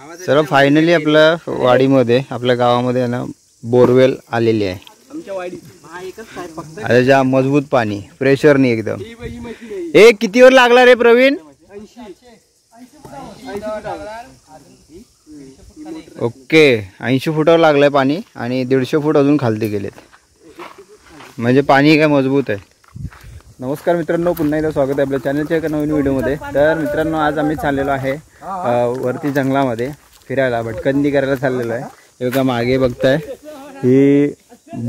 चला फायनली आपल्या वाडीमध्ये आपल्या गावामध्ये ना बोरवेल आलेली आहे. अरे जा मजबूत पाणी प्रेशर नाही एकदम. ए कितीवर लागला रे प्रवीण? ओके 80 फुटावर लागलाय पाणी आणि 150 फूट अजून खालती गेलेत. म्हणजे पाणी काय मजबूत आहे. नमस्कार मित्रांनो, पुन्हा एकदा स्वागत आहे आपल्या चॅनलच्या एका नवीन व्हिडिओमध्ये. तर मित्रांनो आज आम्ही चाललेलो आहे वरती जंगलामध्ये फिरायला, भटकंती करायला चाललेलो आहे. हे बघा मागे बघताय ही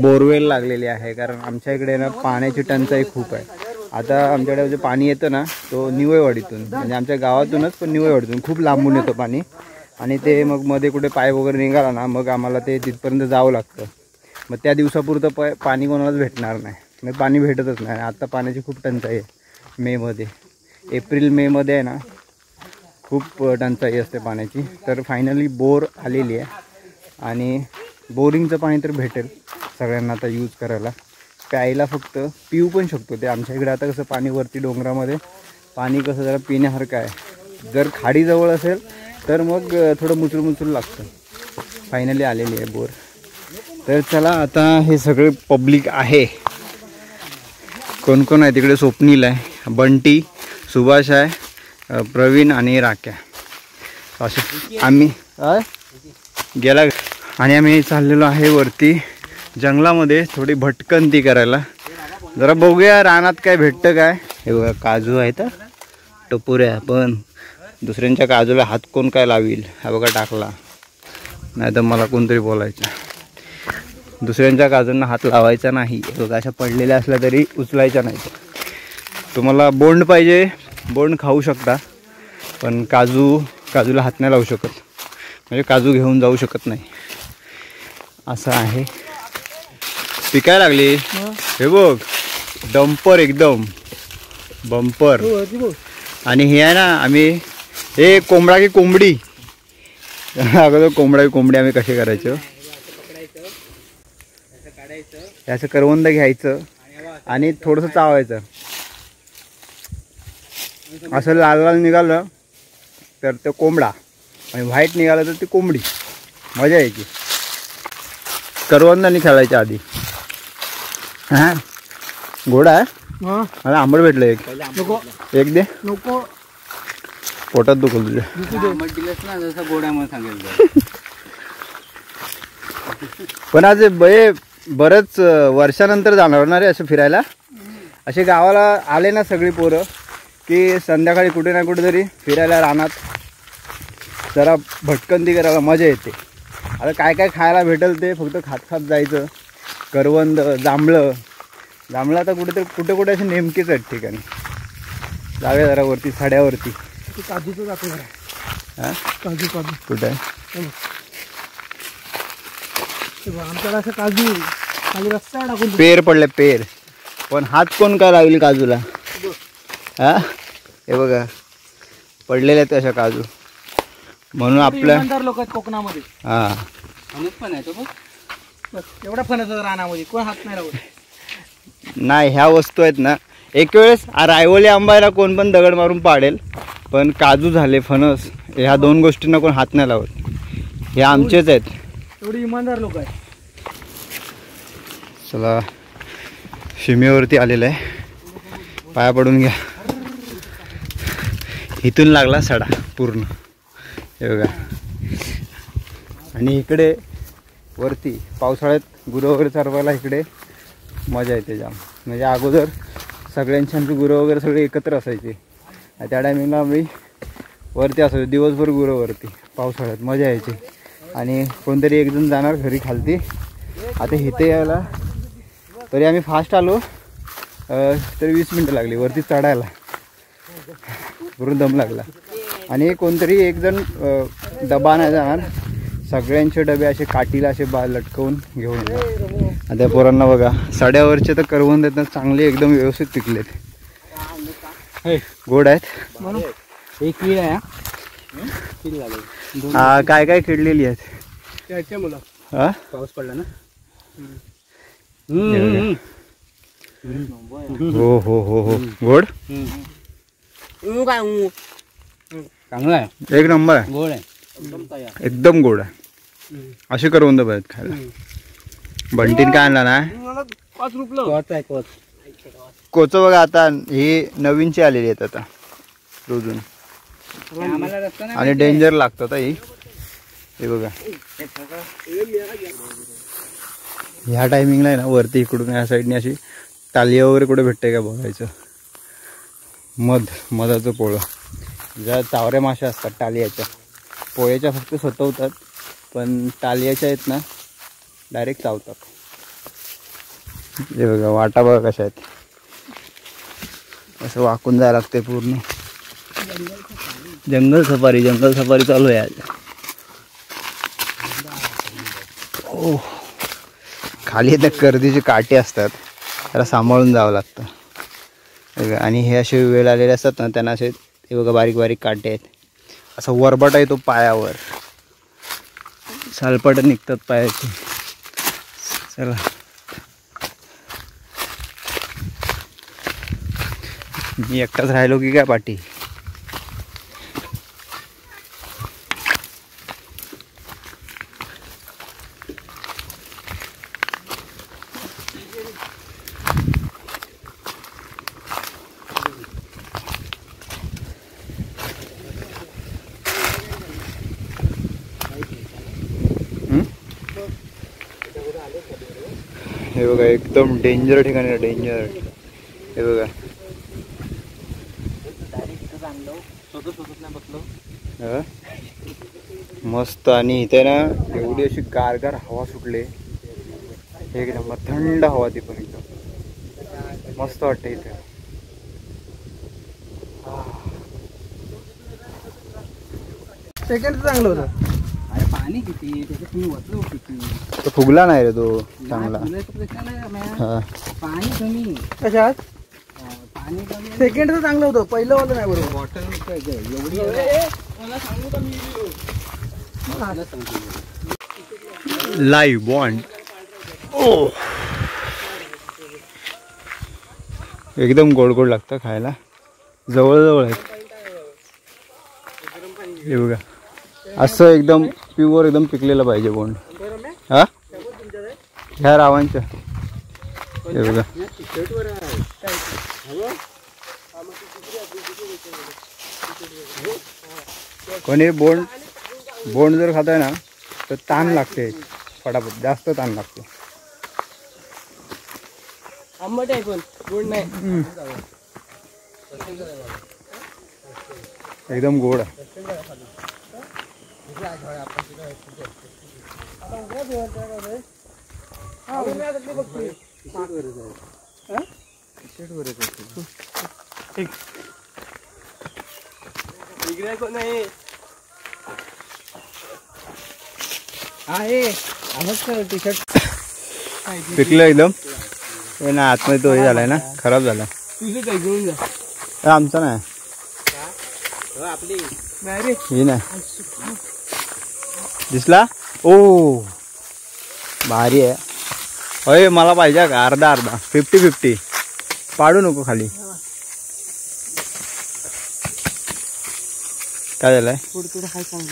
बोरवेल लागलेली आहे. कारण आमच्या इकडे ना पाण्याची टंचाई खूप आहे. आता आमच्याकडे जे पाणी येतं ना तो निवळवाडीतून, म्हणजे आमच्या गावातूनच, पण निवळवाडीतून खूप लांबून येतं पाणी. आणि ते मग मध्ये कुठे पाईप वगैरे निघाला ना मग आम्हाला ते तिथपर्यंत जावं लागतं. मग त्या दिवसापुरतं पाणी कोणालाच भेटणार नाही, मग पाणी भेटतच नाही. आता पाण्याची खूप टंचाई आहे मेमध्ये, एप्रिल मे मध्ये आहे ना खूप टंचाई असते पाण्याची. तर फायनली बोर आलेली आहे आणि बोरिंगचं पाणी तर भेटेल सगळ्यांना आता यूज करायला, प्यायला फक्त पिऊ पण शकतो ते. आमच्या इकडे आता कसं पाणी वरती डोंगरामध्ये पाणी कसं जरा पिण्यासारखं आहे. जर खाडी जवळ असेल तर मग थोडं मुचूर लागतं. फायनली आलेली आहे बोर. तर चला आता हे सगळे पब्लिक आहे. कोण कोण आहे तिकडे? स्वप्नील आहे, बंटी, सुभाष आहे, प्रवीण आणि राक्या. असे आम्ही गेला आणि आम्ही चाललेलो आहे वरती जंगलामध्ये थोडी भटकंती करायला. जरा बघूया रानात काय भेटतं काय. हे बघा काजू आहेत, टपोऱ्या, पण दुसऱ्यांच्या काजूला हात कोण काय लावील. हा बघा टाकला, नाही तर मला कोणतरी बोलायचं. दुसऱ्यांच्या काजूंना हात लावायचा नाही. बघा अशा पडलेल्या असल्या तरी उचलायच्या नाही. तुम्हाला बोंड पाहिजे, बोंड खाऊ शकता, पण काजूला हात नाही लावू शकत, म्हणजे काजू घेऊन जाऊ शकत नाही, असं आहे. पिकाय लागली. हे बघ डंपर, एकदम बंपर. आणि हे आहे ना आम्ही हे कोंबडा की कोंबडी, अगोदर कोंबडा की कोंबडी आम्ही कसे करायचो. याचं करवंद घ्यायचं आणि थोडंसं चावायचं. असं लाल लाल निघालं तर ते कोंबडा आणि व्हाईट निघालं तर ती कोंबडी. मजा यायची. करवंदानी खेळायच्या आधी. हा घोडा आहे मला आंबट भेटलं. एक दे. नको, पोटात दुखल तुझ्या. गोड्यामध्ये सांगेल. पण आज बरंच वर्षानंतर जाणार ना रे असं फिरायला. असे गावाला आले ना सगळी पोरं की संध्याकाळी कुठे ना कुठे तरी फिरायला, रानात जरा भटकंती करायला मजा येते. आता काय काय खायला भेटेल ते फक्त खात जायचं. करवंद, जांभळं आता कुठे असे नेमकेच आहेत ठिकाणी. जाऊया जरा वरती साड्यावरती. काजूचं जातो जरा. हां काजू कुठं आहे? आमच्याकडे असं काजू रस्ता टाकून पेर पडले पेर, पण हात कोण काय लावली काजूला. हा हे बघा पडलेले आहेत अशा काजू. म्हणून आपल्या लोक आहेत कोकणामध्ये. हा फणस पण आहे तो बघ, एवढा फणस रानामध्ये कोण हात नाही लावत. नाही ह्या वस्तू आहेत ना, एक वेळेस रायवली आंबायला कोण पण दगड मारून पाडेल, पण काजू झाले, फणस, ह्या दोन गोष्टींना कोण हात नाही लावत. हे आमचेच आहेत. एवढी इमानदार लोक आहेत. चला सीमेवरती आलेलं आहे, पाया पडून घ्या. इथून लागला सडा पूर्ण. हे बघा. आणि इकडे वरती पावसाळ्यात गुरं वगैरे चरवायला इकडे मजा येते जाम. म्हणजे अगोदर सगळ्यांची आमची गुरं वगैरे सगळे एकत्र असायचे. त्या टायमिंगला आम्ही वरती असायचो दिवसभर गुरं वरती. पावसाळ्यात मजा यायची. आणि कोणतरी एकजण जाणार घरी खालती. आता इथे यायला तरी आम्ही फास्ट आलो तरी 20 मिनटं लागली वरती चढायला. पूर्ण दम लागला. आणि कोणतरी एकजण डबा नाही जाणार, सगळ्यांचे डबे असे काठीला असे लटकवून घेऊन येतात. आता पोरांना बघा साड्यावरचे तर करवंद आहेत ना चांगले एकदम व्यवस्थित पिकलेत. गोड आहेत. एक किड आहे. हा काय काय किडलेली आहेत. हा पाऊस पडला ना. हो हो हो हो गोड चांगला आहे. एक नंबर आहे. गोड आहे. एकदम गोड आहे. अशी करवंद पाहिजेत खायला. बंटीन काय आणला ना, कोच बघा. आता ही नवीनची आलेली आहेत आता रोजून, आणि डेंजर लागतात ही. हे बघा ह्या टायमिंगला आहे ना वरती इकडून ह्या साईडने अशी टालिया वगैरे कुठे भेटते का बघायचं. मधाचं पोळं, ज्या चावऱ्या माश्या असतात टालियाच्या, पोळ्याच्या फक्त सतवतात, पण टालियाच्या आहेत ना डायरेक्ट चावतात. हे बघा वाटा बघा कशा आहेत, असं वाकून जायला लागते पूर्ण. जंगल सफारी चालू आहे आज. ओ खाली तर कर्दीचे काटे असतात, त्याला सांभाळून जावं लागतं. आणि हे असे वेळ आलेले असतात ना त्यांना असे हे बघा बारीक बारीक काटे आहेत. असा वरबटा येतो पायावर, सालपट निघतात पायाचे. चला मी एकटाच राहिलो की काय पाठी. हे बघा एकदम डेंजर ठिकाणी आहे, डेंजर. हे बघा मस्त. आणि इथे ना एवढी अशी गारगार हवा सुटले, एक नंबर थंड हवा. ती पण एकदम मस्त वाटते इथे. सेकंड चांगलं होतं. अरे पाणी किती त्याच्यात तुम्ही वरलो किती, तो फुगला नाही रे तो चांगला. हा पाणी कमी कशात पाणी कमी. सेकंडचं चांगलं होतं, पहिलं वालं नाही बरोबर. बॉटल एवढी लाईव्ह बॉन्ड. ओ एकदम गोड गोड लागतं खायला, जवळ आहे. हे बघा असं एकदम प्युअर एकदम पिकलेलं पाहिजे बोंड. हा ह्या रावांच्या. हे बघा कोणी बोंड जर खाताय ना तर ताण लागते फटाफट, जास्त ताण लागते. आंबट आहे पण गोड नाही. एकदम गोड आहे. टी शर्ट पिकलं एकदम. हे ना आतमध्ये तो हे झालाय ना, खराब झाला. तुझं काय घेऊन जा. आमचा नाही आपली नाही रे. ही नाही दिसला. ओ भारी आहे. अय मला पाहिजे का अर्धा 50-50 पाडू नको खाली. काय झालंय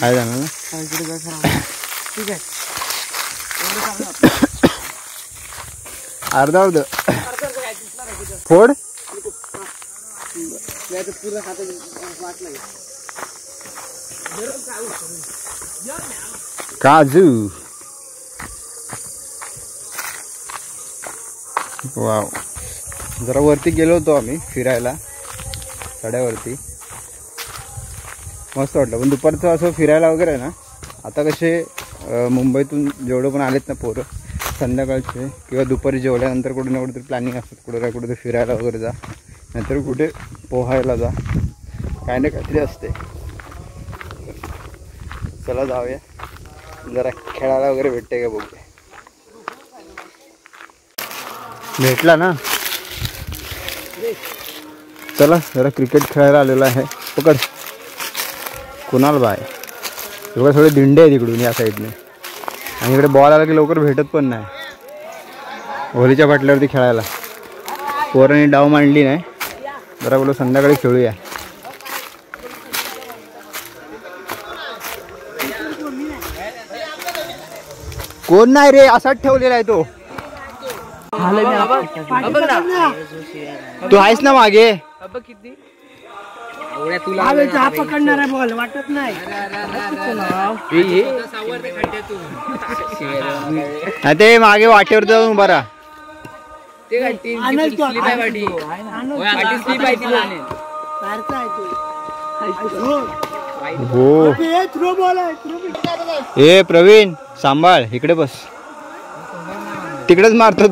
काय झालं ना. ठीक आहे अर्धा फोड. काजू वाव. जरा वरती गेलो होतो आम्ही फिरायला चढ्यावरती, मस्त वाटलं. पण दुपारचं असं फिरायला वगैरे आहे ना, आता कसे मुंबईतून जेवढं पण आलेत ना पोरं, संध्याकाळचे किंवा दुपारी जेवल्यानंतर कुठे ना कुठेतरी प्लॅनिंग असतात, कुठे फिरायला वगैरे जा, नाहीतर कुठे पोहायला जा, काही ना काहीतरी असते. चला जाऊया, जरा खेळायला वगैरे भेटते का बघूया. भेटला ना. चला जरा क्रिकेट खेळायला आलेला आहे. पकड कुणाल बाय. एवढं थोडे दिंडे आहे तिकडून या साईडने, आणि इकडे बॉल आला की लवकर भेटत पण नाही. होलीच्या बाटल्यावरती खेळायला पोरांनी डाव मांडली नाही. जरा बोलू संध्याकाळी खेळूया. कोण नाही रे, असाच ठेवलेला आहे तो. तू आहेस ना मागे. पकडणार आहे बॉल वाटत नाही. ते मागे वाटेवर जाऊन उभा राहा. हो ए प्रवीण सांभाळ, इकडे बस. तिकडेच मारतो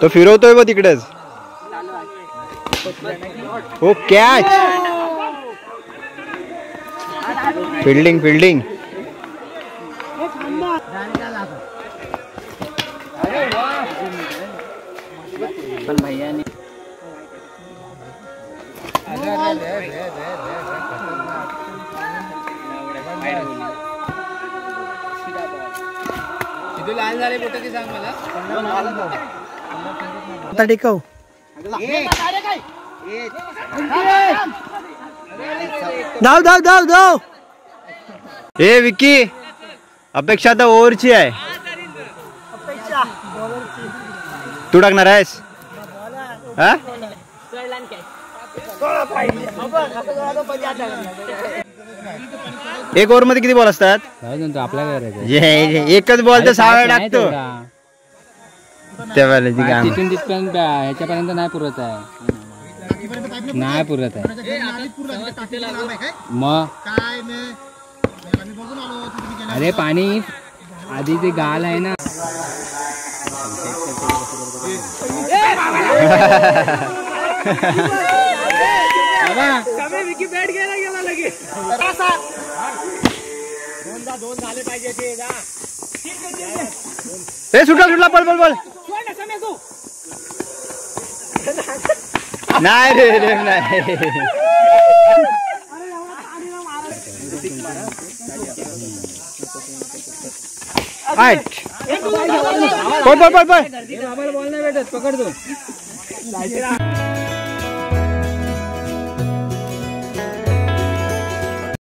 तो फिरवतोय बघ तिकडेच. हो कॅच. Fielding fielding. पण भैयाने लाल झाले बोट की सांग मला. आता टिकव. धाव धाव धाव धाव. ए विकी, अपेक्षा आता ओव्हरची आहे. तू टाकणार आहेस? हा एक ओव्हर मध्ये किती बॉल असतात? एकच बॉल तर 6 वेळा टाकतो. तिथून तिथपर्यंत ह्याच्यापर्यंत नाही पुरत आहे. नाही पुरत आहे मग. अरे पाणी आधी ते गाल आहे ना. सुटला सुटला. पळ पळ पळ. नाही रे रे नाही. पळ पळ पळ पळ. बॉल नाही भेटत, पकडतो.